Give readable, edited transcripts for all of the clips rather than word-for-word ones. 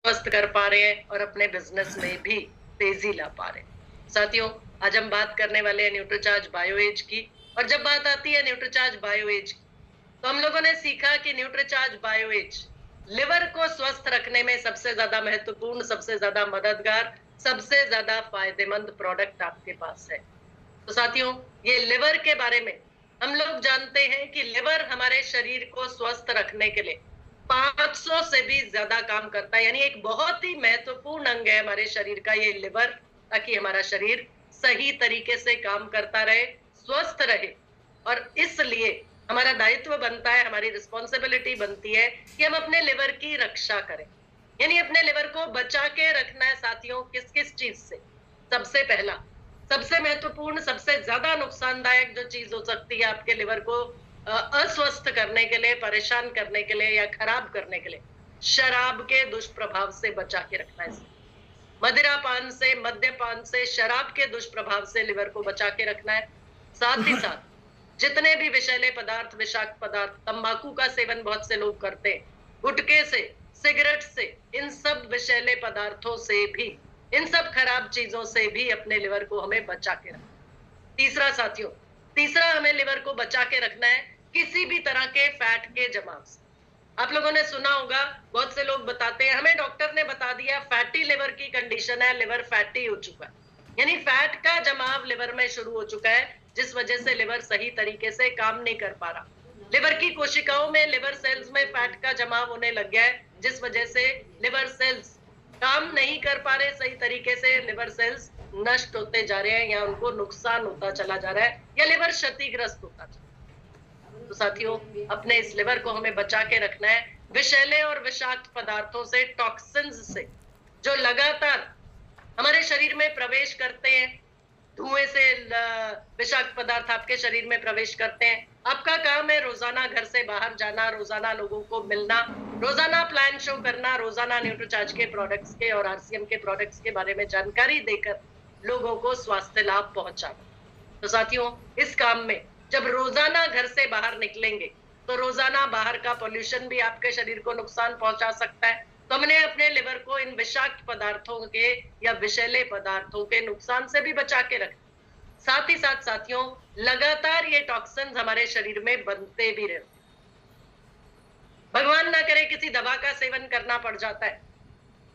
स्वस्थ कर पा रहे हैं और अपने बिजनेस में भी तेजी ला पा रहे हैं। साथियों, आज हम बात करने वाले हैं न्यूट्रीचार्ज बायो एज की। और जब बात आती है न्यूट्रीचार्ज बायो एज की, तो हम लोगों ने सीखा कि न्यूट्रीचार्ज बायो एज लिवर को स्वस्थ रखने में सबसे ज्यादा महत्वपूर्ण, सबसे ज्यादा मददगार, सबसे ज्यादा फायदेमंद प्रोडक्ट आपके पास है। तो साथियों, ये लिवर के बारे में हम लोग जानते हैं कि लिवर हमारे शरीर को स्वस्थ रखने के लिए 500 से भी ज्यादा काम करता है। यानी एक बहुत ही महत्वपूर्ण अंग है हमारे शरीर का ये लिवर, ताकि हमारा शरीर सही तरीके से काम करता रहे, स्वस्थ रहे। और इसलिए हमारा दायित्व बनता है, हमारी रिस्पॉन्सिबिलिटी बनती है कि हम अपने लिवर की रक्षा करें। यानी अपने लिवर को बचा के रखना है साथियों, किस किस चीज से। सबसे पहला, सबसे महत्वपूर्ण, सबसे ज्यादा नुकसानदायक जो चीज हो सकती है आपके लिवर को अस्वस्थ करने के लिए, परेशान करने के लिए या खराब करने के लिए, शराब के दुष्प्रभाव से बचा के रखना है। मदिरा पान से, मद्यपान से, शराब के दुष्प्रभाव से लिवर को बचा के रखना है। साथ ही साथ जितने भी विषैले पदार्थ, विषाक्त पदार्थ, तंबाकू का सेवन बहुत से लोग करते हैं, गुटखे से, सिगरेट से, इन सब विषैले पदार्थों से भी, इन सब खराब चीजों से भी अपने लिवर को हमें बचा के रखना। तीसरा साथियों, तीसरा हमें लिवर को बचा के रखना है किसी भी तरह के फैट के जमाव से। आप लोगों ने सुना होगा, बहुत से लोग बताते हैं, हमें डॉक्टर ने बता दिया फैटी लिवर की कंडीशन है, लिवर फैटी हो चुका है। यानी फैट का जमाव लिवर में शुरू हो चुका है, जिस वजह से लिवर सही तरीके से काम नहीं कर पा रहा। लिवर की कोशिकाओं में, लिवर सेल्स में फैट का जमाव होने लग गया है, जिस वजह से लिवर सेल्स काम नहीं कर पा रहे सही तरीके से। लिवर सेल्स नष्ट होते जा रहे हैं या उनको नुकसान होता चला जा रहा है या लिवर क्षतिग्रस्त होता चला। तो साथियों, अपने इस लिवर को हमें बचा के रखना है विषैले और विषाक्त पदार्थों से, टॉक्सिन्स से, जो लगातार हमारे शरीर में प्रवेश करते हैं। धुएं से विषाक्त पदार्थ आपके शरीर में प्रवेश करते हैं। आपका काम है रोजाना घर से बाहर जाना, रोजाना लोगों को मिलना, रोजाना प्लान शो करना, रोजाना न्यूट्रीचार्ज के प्रोडक्ट्स के और आरसीएम के प्रोडक्ट्स के बारे में जानकारी देकर लोगों को स्वास्थ्य लाभ पहुंचाना। तो साथियों, इस काम में जब रोजाना घर से बाहर निकलेंगे, तो रोजाना बाहर का पोल्यूशन भी आपके शरीर को नुकसान पहुंचा सकता है। तो हमने अपने लिवर को इन विषाक्त पदार्थों के या विषैले पदार्थों के नुकसान से भी बचा के रखना। साथ ही साथ साथियों, लगातार ये टॉक्सिन्स हमारे शरीर में बनते भी रहते। भगवान ना करे किसी दवा का सेवन करना पड़ जाता है,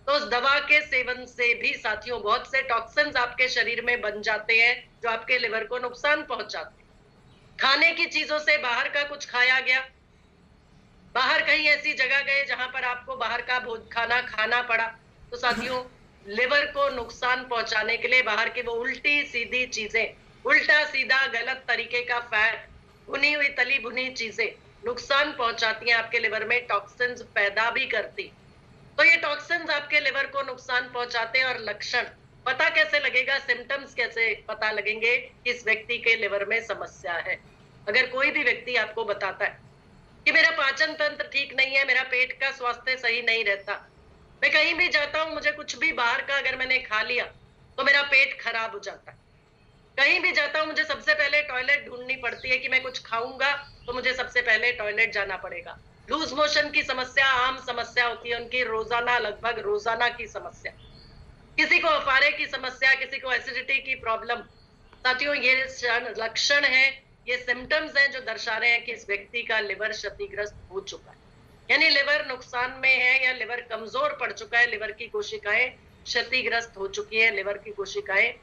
तो उस दवा के सेवन से भी साथियों बहुत से टॉक्सिन्स आपके शरीर में बन जाते हैं, जो आपके लिवर को नुकसान पहुंचाते हैं। खाने की चीजों से, बाहर का कुछ खाया गया, बाहर कहीं ऐसी जगह गए जहां पर आपको बाहर का खाना खाना पड़ा, तो साथियों लिवर को नुकसान पहुंचाने के लिए बाहर की वो उल्टी सीधी चीजें, उल्टा सीधा गलत तरीके का फैट, भुनी हुई तली भुनी चीजें नुकसान पहुंचाती हैं आपके लिवर में, टॉक्सिन्स पैदा भी करती। तो ये टॉक्सिन्स आपके लिवर को नुकसान पहुंचाते हैं। और लक्षण पता कैसे लगेगा, सिम्टम्स कैसे पता लगेंगे कि इस व्यक्ति के लिवर में समस्या है। अगर कोई भी व्यक्ति आपको बताता है कि मेरा पाचन तंत्र ठीक नहीं है, मेरा पेट का स्वास्थ्य सही नहीं रहता, मैं कहीं भी जाता हूं, मुझे कुछ भी बाहर का अगर मैंने खा लिया तो मेरा पेट खराब हो जाता है, कहीं भी जाता हूं मुझे सबसे पहले टॉयलेट ढूंढनी पड़ती है, कि मैं कुछ खाऊंगा तो मुझे सबसे पहले टॉयलेट जाना पड़ेगा। लूज मोशन की समस्या आम समस्या होती है उनकी, रोजाना, लगभग रोजाना की समस्या। किसी को अफारे की समस्या, किसी को एसिडिटी की प्रॉब्लम। साथियों, ये लक्षण है, ये सिम्टम्स हैं जो दर्शा रहे हैं कि इस व्यक्ति का लिवर क्षतिग्रस्त हो चुका है, यानी लिवर नुकसान में है या लिवर कमजोर पड़ चुका है, लिवर की कोशिकाएं क्षतिग्रस्त हो चुकी है, लिवर की कोशिकाएं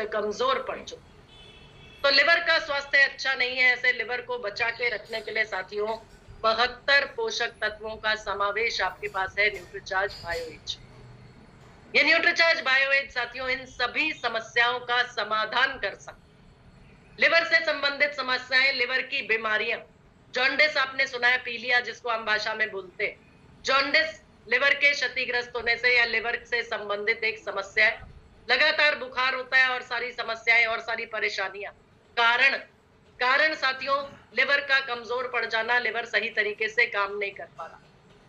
कमजोर पड़ चुकी। तो लिवर का स्वास्थ्य अच्छा नहीं है। ऐसे लिवर को बचा के रखने के लिए साथियों 72 पोषक तत्वों का समावेश आपके पास है न्यूट्रीचार्ज बायोएज। ये न्यूट्रीचार्ज बायोएज साथियों इन सभी समस्याओं का समाधान कर सकता है। लिवर से संबंधित समस्याएं, लिवर की बीमारियां, जॉन्डिस आपने सुना है, पीलिया जिसको हम भाषा में बोलते हैं, जॉन्डिस लिवर के क्षतिग्रस्त होने से या लिवर से संबंधित एक समस्या है। लगातार बुखार होता है और सारी समस्याएं और सारी परेशानियां। कारण कारण साथियों लिवर का कमजोर पड़ जाना, लिवर सही तरीके से काम नहीं कर पा रहा।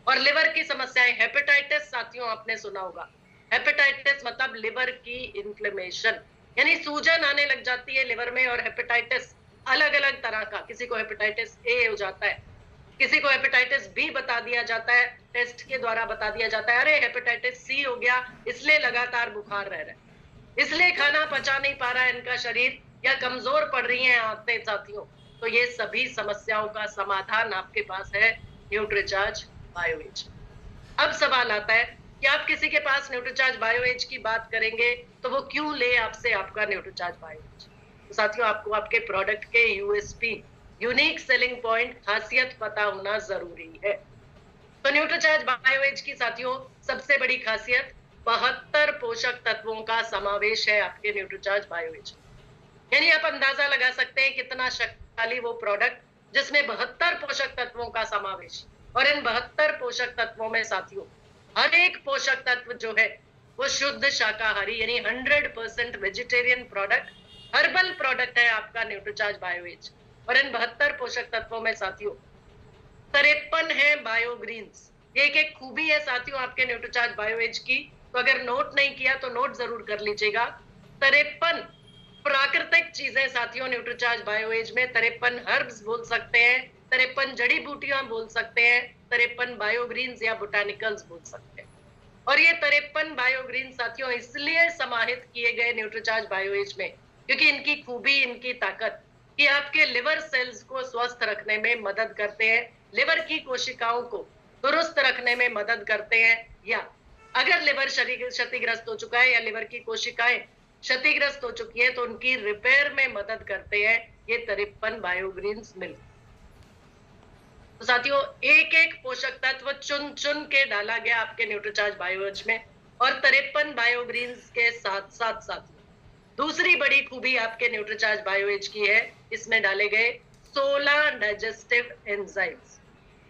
और लिवर की समस्याएं, हेपेटाइटिस साथियों आपने सुना होगा, हेपेटाइटिस मतलब लिवर की इन्फ्लेमेशन, यानी सूजन आने लग जाती है लिवर में। और हेपेटाइटिस अलग अलग तरह का, किसी को हेपेटाइटिस ए हो जाता है, किसी को हेपेटाइटिस बी बता दिया जाता है, टेस्ट के द्वारा बता दिया जाता है, अरे हेपेटाइटिस सी हो गया इसलिए लगातार बुखार रह रहा है, इसलिए खाना पचा नहीं पा रहा है इनका शरीर, या कमजोर पड़ रही हैं आदतें साथियों। तो ये सभी समस्याओं का समाधान आपके पास है न्यूट्रीचार्ज बायोएज। अब सवाल आता है कि आप किसी के पास न्यूट्रीचार्ज बायोएज की बात करेंगे तो वो क्यों ले आपसे आपका न्यूट्रीचार्ज बायोएज। तो साथियों, आपको आपके प्रोडक्ट के यूएसपी, यूनिक सेलिंग पॉइंट, खासियत पता होना जरूरी है। तो न्यूट्रीचार्ज बायोएज की साथियों सबसे बड़ी खासियत 72 पोषक तत्वों का समावेश है आपके न्यूट्रीचार्ज बायोएज। यानी आप अंदाजा लगा सकते हैं कितना शक्तिशाली वो प्रोडक्ट जिसमें 72 पोषक तत्वों का समावेश। और इन 72 पोषक तत्वों में साथियों हर एक पोषक तत्व जो है वो शुद्ध शाकाहारी यानी 100% वेजिटेरियन प्रोडक्ट, हर्बल प्रोडक्ट है आपका न्यूट्रीचार्ज बायोएज। और इन 72 पोषक तत्वों में साथियों 53 है बायोग्रीन्स। ये एक खूबी है साथियों आपके न्यूट्रीचार्ज बायोएज की, तो अगर नोट नहीं किया तो नोट जरूर कर लीजिएगा। 53 प्राकृतिक चीजें साथियों न्यूट्रीचार्ज बायोएज में, 53 हर्ब्स बोल सकते हैं, 53 जड़ी बूटियां बोल सकते हैं, 53 बायोग्रीन्स या बोटानिकल्स बोल सकते हैं। और ये 53 बायोग्रीन साथियों इसलिए समाहित किए गए न्यूट्रीचार्ज बायोएज में क्योंकि इनकी खूबी, इनकी ताकत कि आपके लिवर सेल्स को स्वस्थ रखने में मदद करते हैं, लिवर की कोशिकाओं को दुरुस्त रखने में मदद करते हैं, या अगर लिवर शरीर क्षतिग्रस्त हो चुका है या लिवर की कोशिकाएं क्षतिग्रस्त हो चुकी है तो उनकी रिपेयर में मदद करते हैं ये 53 बायोग्रीन्स मिलकर। तो साथियों एक एक पोषक तत्व चुन चुन के डाला गया आपके न्यूट्रीचार्ज बायोएज में, और 53 बायोग्रीन्स के साथ साथ साथियों दूसरी बड़ी खूबी आपके न्यूट्रीचार्ज बायोएज की है, इसमें डाले गए 16 डाइजेस्टिव एंजाइम्स।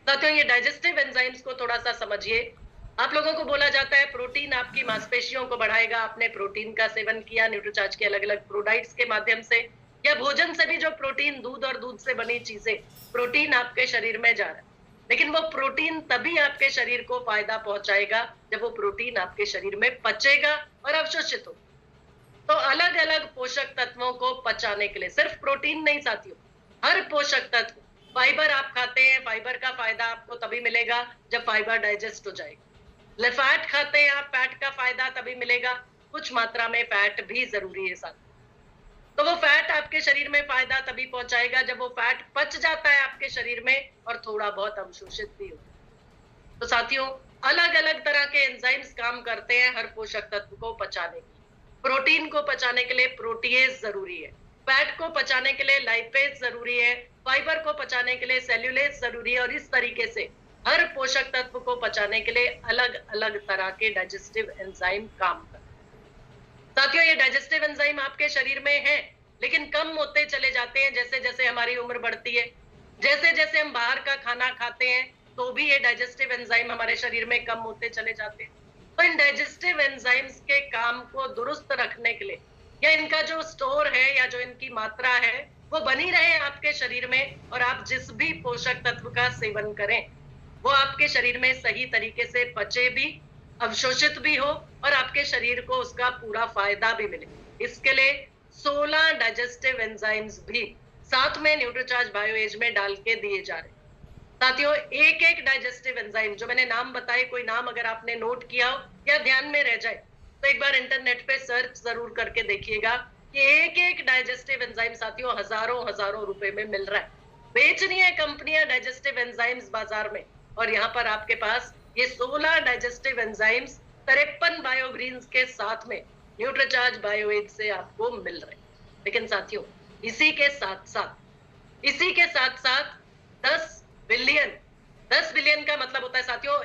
साथियों ये डाइजेस्टिव एंजाइम्स को थोड़ा सा समझिए। आप लोगों को बोला जाता है प्रोटीन आपकी मांसपेशियों को बढ़ाएगा, आपने प्रोटीन का सेवन किया न्यूट्रीचार्ज के अलग अलग प्रोडक्ट्स के माध्यम से, या भोजन से भी जो प्रोटीन, दूध और दूध से बनी चीजें, प्रोटीन आपके शरीर में जा रहा है, लेकिन वो प्रोटीन तभी आपके शरीर को फायदा पहुंचाएगा जब वो प्रोटीन आपके शरीर में पचेगा और अवशोषित हो। तो अलग अलग पोषक तत्वों को पचाने के लिए, सिर्फ प्रोटीन नहीं साथियों, हर पोषक तत्व, फाइबर आप खाते हैं, फाइबर का फायदा आपको तभी मिलेगा जब फाइबर डाइजेस्ट हो जाएगा। फैट खाते हैं आप, फैट का फायदा तभी मिलेगा, कुछ मात्रा में फैट भी जरूरी है साथ। तो वो फैट आपके शरीर में फायदा तभी पहुंचाएगा जब वो फैट पच जाता है आपके शरीर में और थोड़ा बहुत अवशोषित भी हो। तो साथियों अलग अलग तरह के एंजाइम्स काम करते हैं हर पोषक तत्व को पचाने के लिए। प्रोटीन को पचाने के लिए प्रोटीएज जरूरी है, फैट को पचाने के लिए लाइपेज जरूरी है, फाइबर को पचाने के लिए सेल्यूलेज जरूरी है, और इस तरीके से हर पोषक तत्व को पचाने के लिए अलग अलग तरह के डाइजेस्टिव एंजाइम काम करते हैं। साथियों ये डाइजेस्टिव एंजाइम आपके शरीर में है लेकिन कम होते चले जाते हैं जैसे जैसे हमारी उम्र बढ़ती है, जैसे जैसे हम बाहर का खाना खाते हैं तो भी ये डाइजेस्टिव एंजाइम हमारे शरीर में कम होते चले जाते हैं। तो इन डाइजेस्टिव एंजाइम्स के काम को दुरुस्त रखने के लिए, या इनका जो स्टोर है या जो इनकी मात्रा है वो बनी रहे आपके शरीर में, और आप जिस भी पोषक तत्व का सेवन करें वो आपके शरीर में सही तरीके से पचे भी, अवशोषित भी हो और आपके शरीर को उसका पूरा फायदा भी मिले, इसके लिए 16 डाइजेस्टिव एंजाइम्स भी साथ में न्यूट्रीचार्ज बायोएज में डाल के दिए जा रहे हैं। साथियों एक एक डाइजेस्टिव एंजाइम जो मैंने नाम बताए, कोई नाम अगर आपने नोट किया हो या ध्यान में रह जाए तो एक बार इंटरनेट पे सर्च जरूर करके देखिएगा कि एक एक डाइजेस्टिव एंजाइम साथियों हजारों हजारों रुपए में मिल रहा है। बेच रही है कंपनियां डाइजेस्टिव एंजाइम्स बाजार में, और यहाँ पर आपके पास ये 16 डाइजेस्टिव एंजाइम्स 53 बायोग्रीन्स के साथ में न्यूट्रीचार्ज बायोएज से आपको मिल रहे हैं। लेकिन साथियों इसी के साथ साथ 10 बिलियन का मतलब होता है साथियों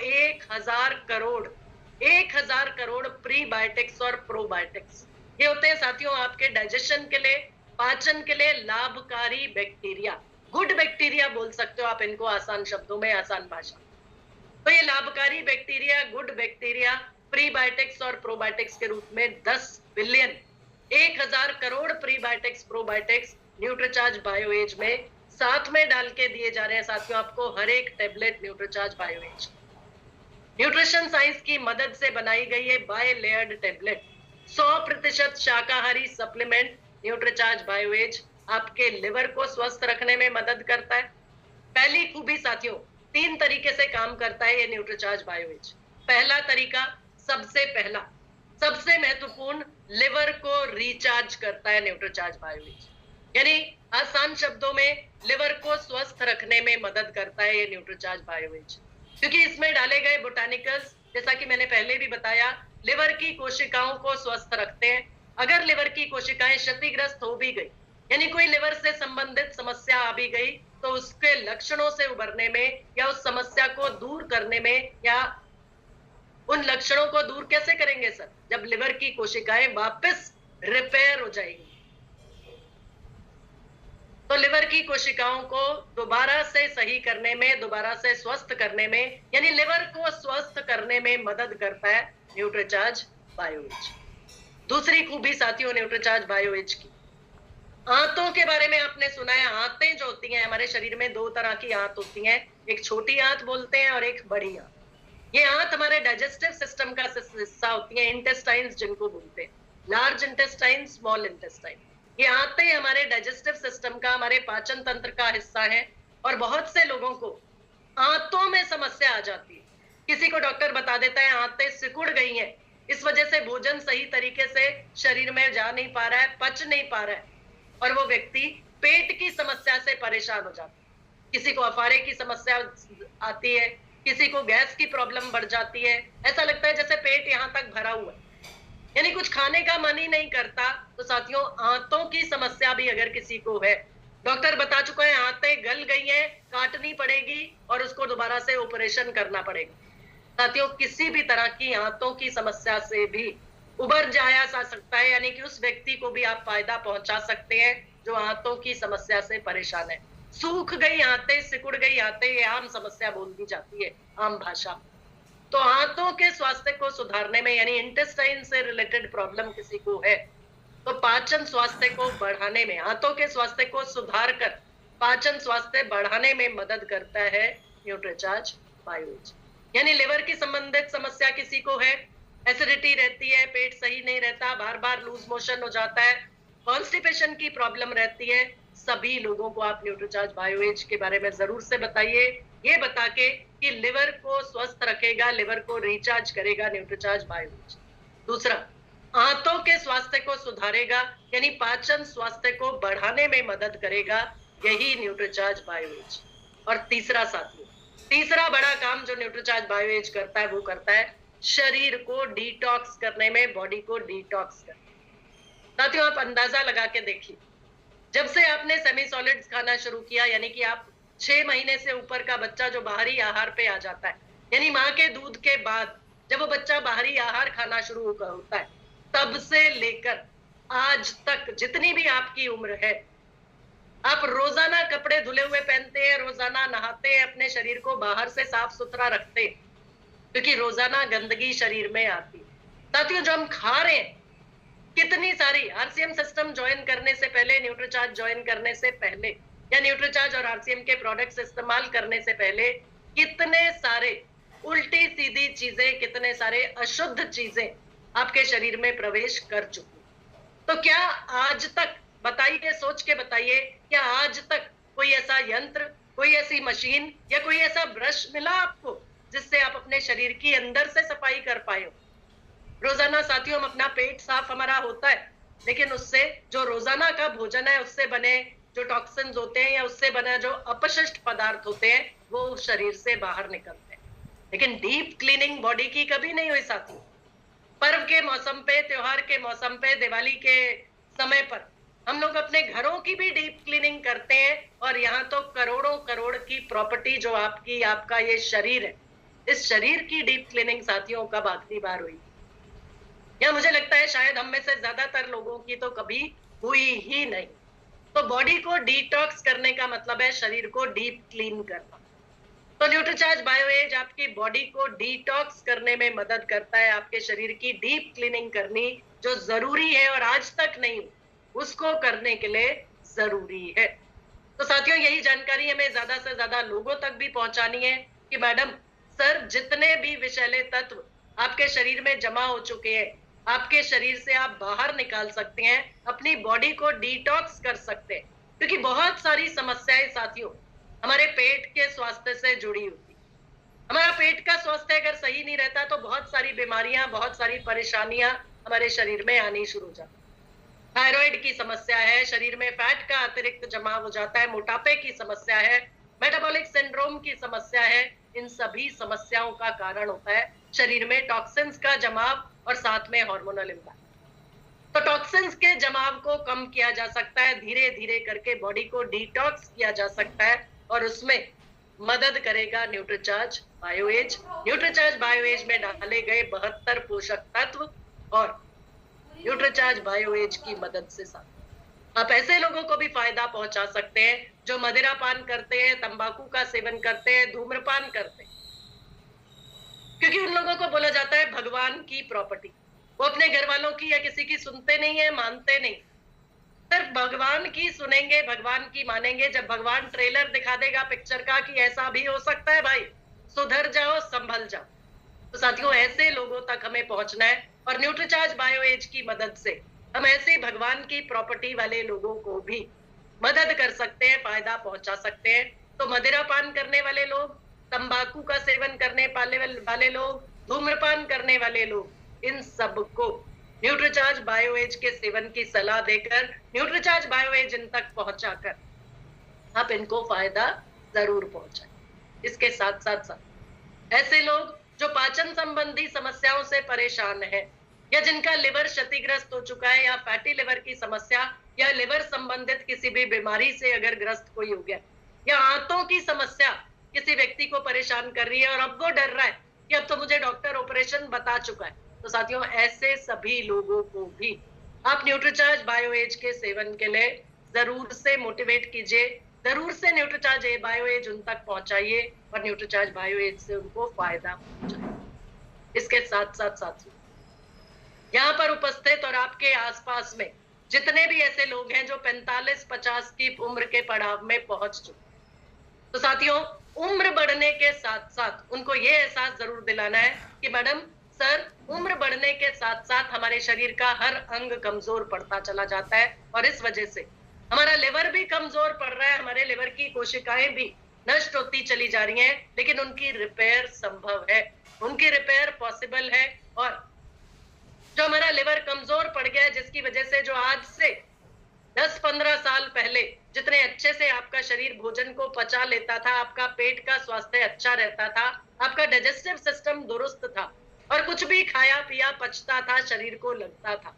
1000 करोड़ प्रीबायोटिक्स और प्रोबायोटिक्स। ये होते हैं साथियों आपके डाइजेशन के लिए, पाचन के लिए लाभकारी बैक्टीरिया, गुड बैक्टीरिया बोल सकते हो आप इनको आसान शब्दों में, आसान भाषा। तो ये लाभकारी बैक्टीरिया, गुड बैक्टीरिया प्रीबायोटिक्स और प्रोबायोटिक्स के रूप में 10 billion 1000 crore prebiotics probiotics Nutricharge BioAge में साथ में डाल के दिए जा रहे हैं साथियों आपको हर एक टेबलेट न्यूट्रीचार्ज बायोएज। न्यूट्रिशन साइंस की मदद से बनाई गई है बाय लेयर्ड टेबलेट, 100% शाकाहारी सप्लीमेंट न्यूट्रीचार्ज बायोएज आपके लिवर को स्वस्थ रखने में मदद करता है। पहली खूबी साथियों 3 तरीके से काम करता है ये न्यूट्रीचार्ज बायोएज। पहला तरीका, सबसे महत्वपूर्ण, लिवर को रिचार्ज करता है न्यूट्रीचार्ज बायोएज। यानी आसान शब्दों में लिवर को स्वस्थ रखने में मदद करता है ये न्यूट्रीचार्ज बायोएज, क्योंकि इसमें डाले गए बोटानिकल्स, जैसा कि मैंने पहले भी बताया, लिवर की कोशिकाओं को स्वस्थ रखते हैं। अगर लिवर की कोशिकाएं क्षतिग्रस्त हो भी गई, यानी कोई लिवर से संबंधित समस्या आ भी गई, तो उसके लक्षणों से उबरने में या उस समस्या को दूर करने में, या उन लक्षणों को दूर कैसे करेंगे सर, जब लिवर की कोशिकाएं वापस रिपेयर हो जाएंगी। तो लिवर की कोशिकाओं को दोबारा से सही करने में, दोबारा से स्वस्थ करने में, यानी लिवर को स्वस्थ करने में मदद करता है न्यूट्रीचार्ज बायोएज। दूसरी खूबी साथियों न्यूट्रीचार्ज बायोएज की, आंतों के बारे में आपने सुना है। आंतें जो होती हैं हमारे शरीर में, 2 तरह की आंत होती हैं, एक छोटी आंत बोलते हैं और एक बड़ी आंत। ये आंत हमारे डाइजेस्टिव सिस्टम का हिस्सा होती है, इंटेस्टाइन्स जिनको बोलते हैं, लार्ज इंटेस्टाइन, स्मॉल इंटेस्टाइन। ये आंतें हमारे डाइजेस्टिव सिस्टम का, हमारे पाचन तंत्र का हिस्सा है। और बहुत से लोगों को आंतों में समस्या आ जाती है। किसी को डॉक्टर बता देता है आंतें सिकुड़ गई हैं, इस वजह से भोजन सही तरीके से शरीर में जा नहीं पा रहा है, पच नहीं पा रहा है, और वो व्यक्ति पेट की समस्या से परेशान हो जाता है। किसी को अफारे की समस्या आती है, किसी को गैस की प्रॉब्लम बढ़ जाती है, ऐसा लगता है जैसे पेट यहाँ तक भरा हुआ है, यानी कुछ खाने का मन ही नहीं करता। तो साथियों, आंतों की समस्या भी अगर किसी को है, डॉक्टर बता चुका है आंतें गल गई हैं, काटनी पड़ेगी और उसको दोबारा से ऑपरेशन करना पड़ेगा। साथियों, किसी भी तरह की आंतों की समस्या से भी उबर जाया जा सकता है, यानी कि उस व्यक्ति को भी आप फायदा पहुंचा सकते हैं जो आंतों की समस्या से परेशान है। सूख गई आंतें, सिकुड़ गई आंतें, ये आम समस्या बोल दी जाती है आम भाषा में। तो आंतों के स्वास्थ्य को सुधारने में, यानी इंटेस्टाइन से रिलेटेड प्रॉब्लम किसी को है, तो पाचन स्वास्थ्य को बढ़ाने में, आंतों के स्वास्थ्य को सुधार कर पाचन स्वास्थ्य बढ़ाने में मदद करता है न्यूट्रीचार्ज बायोएज। यानी लिवर की संबंधित समस्या किसी को है, एसिडिटी रहती है, पेट सही नहीं रहता, बार बार लूज मोशन हो जाता है, कॉन्स्टिपेशन की प्रॉब्लम रहती है, सभी लोगों को आप न्यूट्रीचार्ज बायोएज के बारे में जरूर से बताइए, ये बता के कि लिवर को स्वस्थ रखेगा, लिवर को रिचार्ज करेगा न्यूट्रीचार्ज बायोएज। दूसरा, आंतों के स्वास्थ्य को सुधारेगा, यानी पाचन स्वास्थ्य को बढ़ाने में मदद करेगा, यही न्यूट्रीचार्ज बायोएज। और तीसरा साथियों, तीसरा बड़ा काम जो न्यूट्रीचार्ज बायोएज करता है, वो करता है शरीर को डिटॉक्स करने में, बॉडी को डिटॉक्स करने। साथियों, आप अंदाजा लगा के देखिए, जब से आपने सेमी सॉलिड्स खाना शुरू किया, यानी कि आप 6 महीने से ऊपर का बच्चा जो बाहरी आहार पे आ जाता है, यानी माँ के दूध के बाद जब वो बच्चा बाहरी आहार खाना शुरू होता है, तब से लेकर आज तक जितनी भी आपकी उम्र है, आप रोजाना कपड़े धुले हुए पहनते हैं, रोजाना नहाते हैं, अपने शरीर को बाहर से साफ सुथरा रखते हैं, क्योंकि रोजाना गंदगी शरीर में आती है। साथियों, जो हम खा रहे हैं, कितनी सारी आरसीएम सिस्टम ज्वाइन करने से पहले, न्यूट्रीचार्ज ज्वाइन करने से पहले, या न्यूट्रीचार्ज और आरसीएम के प्रोडक्ट्स इस्तेमाल करने से पहले, कितने सारे उल्टी सीधी चीजें, कितने सारे अशुद्ध चीजें आपके शरीर में प्रवेश कर चुकी। तो क्या आज तक, बताइए, सोच के बताइए, क्या आज तक कोई ऐसा यंत्र, कोई ऐसी मशीन या कोई ऐसा ब्रश मिला आपको जिससे आप अपने शरीर की अंदर से सफाई कर पाए हो? रोजाना साथियों, हम अपना पेट साफ हमारा होता है, लेकिन उससे जो रोजाना का भोजन है, उससे बने जो टॉक्सिन्स होते हैं या उससे बने जो अपशिष्ट पदार्थ होते हैं, वो शरीर से बाहर निकलते हैं। लेकिन डीप क्लीनिंग बॉडी की कभी नहीं हुई साथियों। पर्व के मौसम पे, त्योहार के मौसम पे, दिवाली के समय पर हम लोग अपने घरों की भी डीप क्लीनिंग करते हैं, और यहाँ तो करोड़ों करोड़ की प्रॉपर्टी जो आपका ये शरीर है, इस शरीर की डीप क्लीनिंग साथियों कब आखिरी बार हुई? या मुझे लगता है शायद हम में से ज्यादातर लोगों की तो कभी हुई ही नहीं। तो बॉडी को डिटॉक्स करने का मतलब है शरीर को डीप क्लीन करना। तो न्यूट्रीचार्ज बायोएज आपकी बॉडी को डिटॉक्स करने में मदद करता है, आपके शरीर की डीप क्लीनिंग करनी जो जरूरी है और आज तक नहीं, उसको करने के लिए जरूरी है। तो साथियों, यही जानकारी हमें ज्यादा से ज्यादा लोगों तक भी पहुंचानी है कि मैडम, सर, जितने भी विषैले तत्व आपके शरीर में जमा हो चुके हैं, आपके शरीर से आप बाहर निकाल सकते हैं, अपनी बॉडी को डिटॉक्स कर सकते हैं, क्योंकि बहुत सारी समस्याएं साथियों हमारे पेट के स्वास्थ्य से जुड़ी होती। हमारा पेट का स्वास्थ्य अगर सही नहीं रहता तो बहुत सारी बीमारियां, बहुत सारी परेशानियां हमारे शरीर में आनी शुरू हो जाती। थायराइड की समस्या है, शरीर में फैट का अतिरिक्त जमाव हो जाता है, मोटापे की समस्या है, मेटाबॉलिक सिंड्रोम की समस्या है। इन सभी समस्याओं का कारण होता है शरीर में टॉक्सिन्स का जमाव और साथ में हार्मोनल इम्बैलेंस। तो टॉक्सिन्स के जमाव को कम किया जा सकता है, धीरे धीरे करके बॉडी को डिटॉक्स किया जा सकता है और उसमें मदद करेगा न्यूट्रीचार्ज बायोएज। न्यूट्रीचार्ज बायोएज में डाले गए 72 पोषक तत्व और न्यूट्रीचार्ज बायोएज की मदद से साथ आप ऐसे लोगों को भी फायदा पहुंचा सकते हैं जो मदिरा पान करते हैं, तंबाकू का सेवन करते हैं, धूम्रपान करते हैं, क्योंकि उन लोगों को बोला जाता है भगवान की प्रॉपर्टी। वो अपने घर वालों की या किसी की सुनते नहीं है, मानते नहीं, सिर्फ भगवान की सुनेंगे, भगवान की मानेंगे। जब भगवान ट्रेलर दिखा देगा पिक्चर का कि ऐसा भी हो सकता है भाई, सुधर जाओ, संभल जाओ। तो साथियों, ऐसे लोगों तक हमें पहुंचना है और न्यूट्रीचार्ज बायोएज की मदद से हम ऐसे भगवान की प्रॉपर्टी वाले लोगों को भी मदद कर सकते हैं, फायदा पहुंचा सकते हैं। तो मदिरा पान करने वाले लोग, तंबाकू का सेवन करने वाले लोग, धूम्रपान करने वाले लोग, इन सबको न्यूट्रीचार्ज बायोएज के सेवन की सलाह देकर, न्यूट्रीचार्ज बायोएज इन तक पहुंचाकर आप इनको फायदा जरूर पहुंचाएं। इसके साथ साथ ऐसे लोग जो पाचन संबंधी समस्याओं से परेशान है या जिनका लिवर क्षतिग्रस्त हो चुका है या फैटी लिवर की समस्या या लिवर संबंधित किसी भी बीमारी से अगर ग्रस्त कोई हो गया या आंतों की समस्या किसी व्यक्ति को परेशान कर रही है और अब वो डर रहा है कि अब तो मुझे डॉक्टर ऑपरेशन बता चुका है, तो साथियों ऐसे सभी लोगों को भी आप न्यूट्रीचार्ज बायोएज के सेवन के लिए जरूर से मोटिवेट कीजिए, जरूर से न्यूट्रीचार्ज बायोएज उन तक पहुंचाइए और न्यूट्रीचार्ज बायोएज से उनको फायदा पहुंचाइए। इसके साथ साथ साथियों, यहाँ पर उपस्थित और आपके आसपास में जितने भी ऐसे लोग हैं जो 45-50 की उम्र के पड़ाव में पहुंच चुके, तो साथियों उम्र बढ़ने के साथ साथ उनको ये एहसास जरूर दिलाना है कि मैडम सर, उम्र बढ़ने के साथ साथ हमारे शरीर का हर अंग कमजोर पड़ता चला जाता है और इस वजह से हमारा लिवर भी कमजोर पड़ रहा है, हमारे लिवर की कोशिकाएं भी नष्ट होती चली जा रही हैं, लेकिन उनकी रिपेयर संभव है, उनकी रिपेयर पॉसिबल है। और जो हमारा लिवर कमजोर पड़ गया है, जिसकी वजह से जो आज से 10-15 साल पहले जितने अच्छे से आपका शरीर भोजन को पचा लेता था, आपका पेट का स्वास्थ्य अच्छा रहता था, आपका डाइजेस्टिव सिस्टम दुरुस्त था और कुछ भी खाया पिया पचता था, शरीर को लगता था।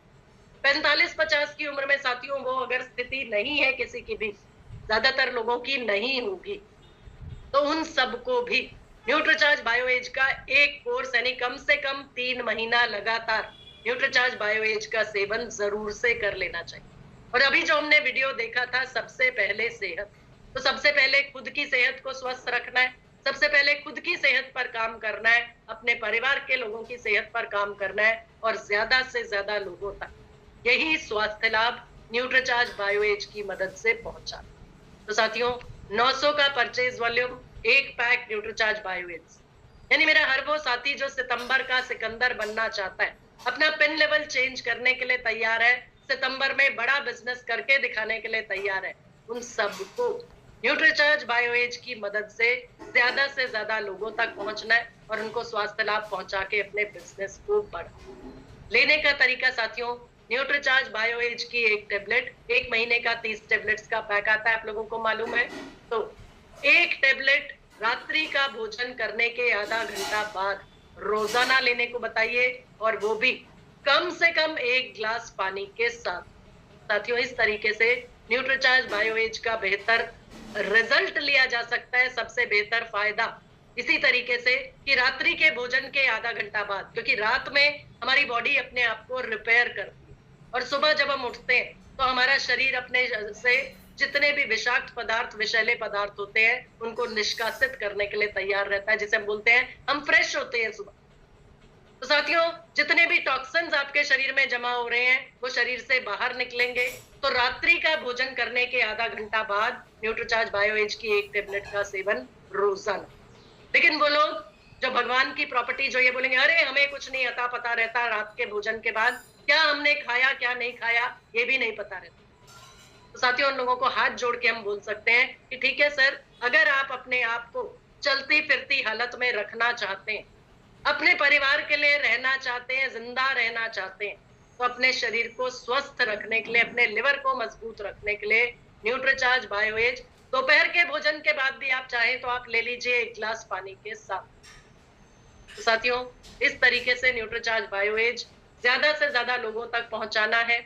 45-50 की उम्र में साथियों वो अगर स्थिति नहीं है किसी की भी, ज्यादातर लोगों की नहीं होगी, तो उन सबको भी न्यूट्रीचार्ज बायोएज का एक कोर्स यानी कम से कम 3 महीना लगातार न्यूट्रीचार्ज बायोएज का सेवन जरूर से कर लेना चाहिए। और अभी जो हमने वीडियो देखा था, सबसे पहले सेहत, तो सबसे पहले खुद की सेहत को स्वस्थ रखना है, सबसे पहले खुद की सेहत पर काम करना है, अपने परिवार के लोगों की सेहत पर काम करना है और ज्यादा से ज्यादा लोगों तक यही स्वास्थ्य लाभ न्यूट्रीचार्ज बायोएज की मदद से पहुंचा। तो साथियों 900 का परचेज वॉल्यूम, एक पैक न्यूट्रीचार्ज बायोएज, यानी मेरा हर वो साथी जो सितंबर का सिकंदर बनना चाहता है, अपना पिन लेवल चेंज करने के लिए तैयार है, सितंबर में बड़ा बिजनेस करके दिखाने के लिए तैयार है, उन सबको न्यूट्रीचार्ज बायोएज की मदद से ज्यादा लोगों तक पहुंचना है और उनको स्वास्थ्य लाभ पहुंचा के अपने बिजनेस को बढ़ाना। लेने का तरीका साथियों, न्यूट्रीचार्ज बायोएज की एक टेबलेट, 1 महीने का 30 टेबलेट्स का पैक आता है, आप लोगों को मालूम है। तो एक टेबलेट रात्रि का भोजन करने के आधा घंटा बाद रोजाना लेने को बताइए और वो भी कम से कम 1 गिलास पानी के साथ। साथियों इस तरीके से न्यूट्रीचार्ज बायोएज का बेहतर रिजल्ट लिया जा सकता है, सबसे बेहतर फायदा इसी तरीके से कि रात्रि के भोजन के आधा घंटा बाद, क्योंकि रात में हमारी बॉडी अपने आप को रिपेयर करती है और सुबह जब हम उठते हैं तो हमारा शरीर अपने से जितने भी विषाक्त पदार्थ, विषैले पदार्थ होते हैं, उनको निष्कासित करने के लिए तैयार रहता है, जिसे हम बोलते हैं हम फ्रेश होते हैं सुबह। तो साथियों जितने भी टॉक्सिन्स आपके शरीर में जमा हो रहे हैं वो शरीर से बाहर निकलेंगे। तो रात्रि का भोजन करने के आधा घंटा बाद न्यूट्रीचार्ज बायोएज की एक टेबलेट का सेवन रोजाना। लेकिन वो लोग जो भगवान की प्रॉपर्टी जो ये बोलेंगे अरे हमें कुछ नहीं अता पता रहता, रात के भोजन के बाद क्या हमने खाया क्या नहीं खाया ये भी नहीं पता रहता, तो साथियों उन लोगों को हाथ जोड़ के हम बोल सकते हैं कि ठीक है सर, अगर आप अपने आप को चलती फिरती हालत में रखना चाहते हैं, अपने परिवार के लिए रहना चाहते हैं, जिंदा रहना चाहते हैं, तो अपने शरीर को स्वस्थ रखने के लिए, अपने लिवर को मजबूत रखने के लिए न्यूट्रीचार्ज बायोएज दोपहर के भोजन के बाद भी आप चाहें तो आप ले लीजिए 1 गिलास पानी के साथ। तो साथियों, इस तरीके से न्यूट्रीचार्ज बायोएज ज्यादा से ज्यादा लोगों तक पहुंचाना है।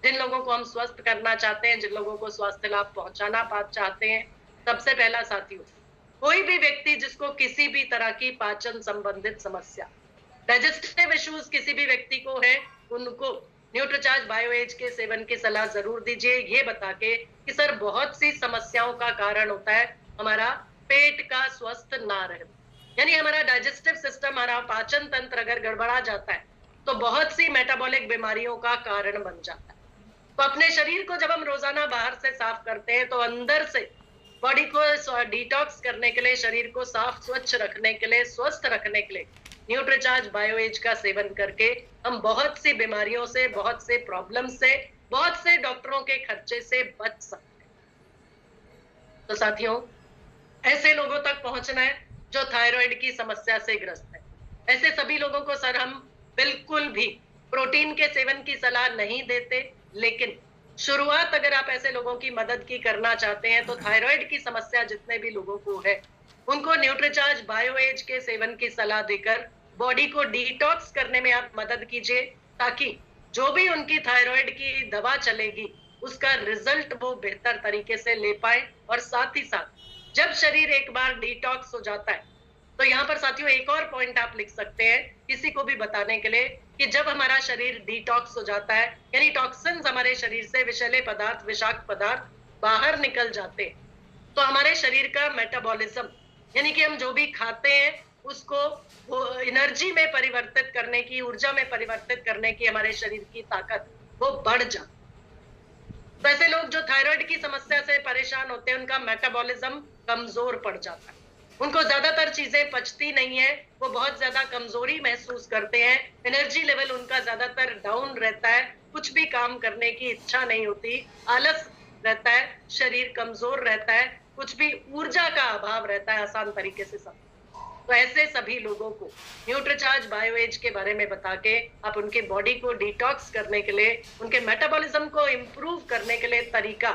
जिन लोगों को हम स्वस्थ करना चाहते हैं, जिन लोगों को स्वास्थ्य लाभ पहुंचाना चाहते हैं, सबसे पहला साथियों, कोई भी व्यक्ति जिसको किसी भी तरह की पाचन संबंधित समस्या, डाइजेस्टिव इश्यूज किसी भी व्यक्ति को है, उनको न्यूट्रीचार्ज बायोएज के सेवन की सलाह जरूर दीजिए, ये बता के कि सर बहुत सी समस्याओं का कारण होता है हमारा पेट का स्वस्थ ना रहना, यानी हमारा डाइजेस्टिव सिस्टम, हमारा पाचन तंत्र अगर गड़बड़ा जाता है तो बहुत सी मेटाबॉलिक बीमारियों का कारण बन जाता है। तो अपने शरीर को जब हम रोजाना बाहर से साफ करते हैं तो अंदर से बॉडी को डिटॉक्स करने के लिए, शरीर को साफ स्वच्छ रखने के लिए, स्वस्थ रखने के लिए न्यूट्रीचार्ज बायोएज का सेवन करके हम बहुत सी बीमारियों से, बहुत से प्रॉब्लम से, बहुत से डॉक्टरों के खर्चे से बच सकते हैं। तो साथियों, ऐसे लोगों तक पहुंचना है जो थायराइड की समस्या से ग्रस्त है। ऐसे सभी लोगों को सर हम बिल्कुल भी प्रोटीन के सेवन की सलाह नहीं देते, लेकिन शुरुआत अगर आप ऐसे लोगों की मदद की करना चाहते हैं तो थायराइड की समस्या जितने भी लोगों को है, उनको न्यूट्रीचार्ज बायोएज के सेवन की सलाह देकर बॉडी को डिटॉक्स करने में आप मदद कीजिए, ताकि जो भी उनकी थायराइड की दवा चलेगी उसका रिजल्ट वो बेहतर तरीके से ले पाए। और साथ ही साथ जब शरीर एक बार डिटॉक्स हो जाता है तो यहाँ पर साथियों एक और पॉइंट आप लिख सकते हैं किसी को भी बताने के लिए कि जब हमारा शरीर डिटॉक्स हो जाता है, यानी टॉक्सिन्स हमारे शरीर से, विषैले पदार्थ, विषाक्त पदार्थ बाहर निकल जाते हैं, तो हमारे शरीर का मेटाबॉलिज्म, यानी कि हम जो भी खाते हैं उसको वो एनर्जी में परिवर्तित करने की, ऊर्जा में परिवर्तित करने की हमारे शरीर की ताकत वो बढ़ जाती। तो ऐसे लोग जो थायराइड की समस्या से परेशान होते हैं, उनका मेटाबॉलिज्म कमजोर पड़ जाता है, उनको ज्यादातर चीजें पचती नहीं है, वो बहुत ज्यादा कमजोरी महसूस करते हैं, एनर्जी लेवल उनका ज्यादातर डाउन रहता है, कुछ भी काम करने की इच्छा नहीं होती, आलस रहता है, शरीर कमजोर रहता है, कुछ भी ऊर्जा का अभाव रहता है, आसान तरीके से सब। तो ऐसे सभी लोगों को न्यूट्रीचार्ज बायोएज के बारे में बता के आप उनके बॉडी को डिटॉक्स करने के लिए, उनके मेटाबॉलिज्म को इंप्रूव करने के लिए तरीका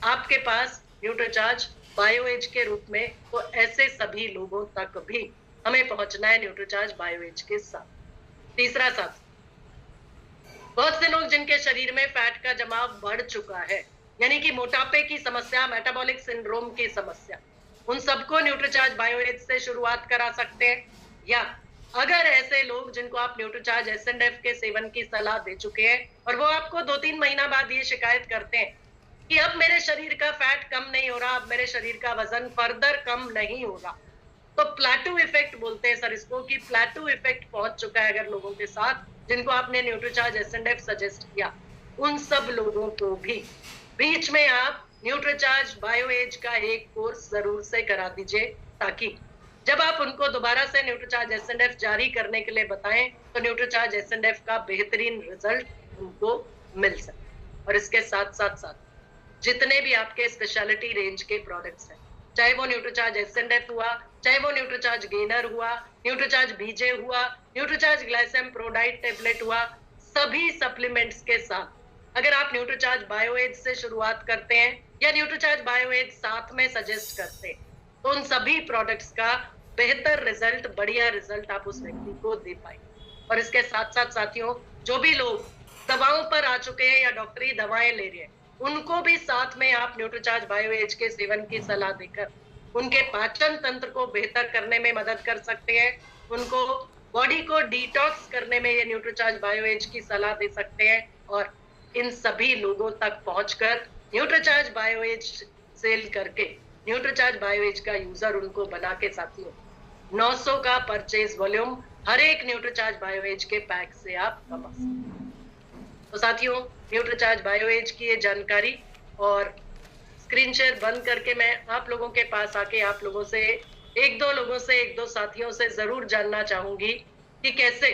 आपके पास न्यूट्रीचार्ज बायोएज के रूप में, तो ऐसे सभी लोगों तक भी हमें पहुंचना है न्यूट्रीचार्ज बायोएज के साथ। तीसरा साथ, बहुत से लोग जिनके शरीर में फैट का जमाव बढ़ चुका है, यानी कि मोटापे की समस्या, मेटाबॉलिक सिंड्रोम की समस्या, उन सबको न्यूट्रीचार्ज बायोएज से शुरुआत करा सकते हैं। या अगर ऐसे लोग जिनको आप न्यूट्रीचार्ज एसएनएफ के सेवन की सलाह दे चुके हैं और वो आपको 2-3 महीना बाद ये शिकायत करते हैं कि अब मेरे शरीर का फैट कम नहीं हो रहा, अब मेरे शरीर का वजन फर्दर कम नहीं हो रहा, तो प्लेटू इफेक्ट बोलते हैं सर इसको, कि प्लेटू इफेक्ट पहुंच चुका है अगर लोगों के साथ जिनको आपने न्यूट्रीचार्ज एसएनएफ सजेस्ट किया, उन सब लोगों को भी बीच में आप न्यूट्रीचार्ज बायोएज का एक कोर्स जरूर से करा दीजिए, ताकि जब आप उनको दोबारा से न्यूट्रीचार्ज एसएनएफ जारी करने के लिए बताएं तो न्यूट्रीचार्ज एसएनएफ का बेहतरीन रिजल्ट उनको मिल सके। और इसके साथ साथ जितने भी आपके स्पेशलिटी रेंज के प्रोडक्ट्स हैं, चाहे वो न्यूट्रीचार्ज एसएनएफ हुआ, चाहे वो न्यूट्रीचार्ज गेनर हुआ, न्यूट्रीचार्ज बीजे हुआ, न्यूट्रीचार्ज ग्लाइसेम प्रोडाइट टेबलेट हुआ, सभी सप्लीमेंट्स के साथ अगर आप न्यूट्रीचार्ज बायोएज से शुरुआत करते हैं या न्यूट्रीचार्ज बायोएज साथ में सजेस्ट करते हैं, तो उन सभी प्रोडक्ट्स का बेहतर रिजल्ट, बढ़िया रिजल्ट आप उस व्यक्ति को दे पाएंगे। और इसके साथ साथ साथियों, जो भी लोग दवाओं पर आ चुके हैं या डॉक्टरी दवाएं ले रहे हैं, उनको भी साथ में आप न्यूट्रीचार्ज बायोएज के सेवन की सलाह देकर उनके पाचन तंत्र को बेहतर करने में मदद कर सकते हैं, उनको बॉडी को डिटॉक्स करने में ये न्यूट्रीचार्ज बायोएज की सलाह दे सकते हैं। और इन सभी लोगों तक पहुंचकर न्यूट्रीचार्ज बायोएज सेल करके न्यूट्रीचार्ज बायोएज का यूजर उनको बना के साथियों 900 का परचेज वॉल्यूम हर एक न्यूट्रीचार्ज बायोएज के पैक से आप कमा सकते। तो साथियों, न्यूट्रीचार्ज बायोएज की ये जानकारी और स्क्रीन शेयर बंद करके मैं आप लोगों के पास आके आप लोगों से एक दो साथियों से जरूर जानना चाहूंगी कि कैसे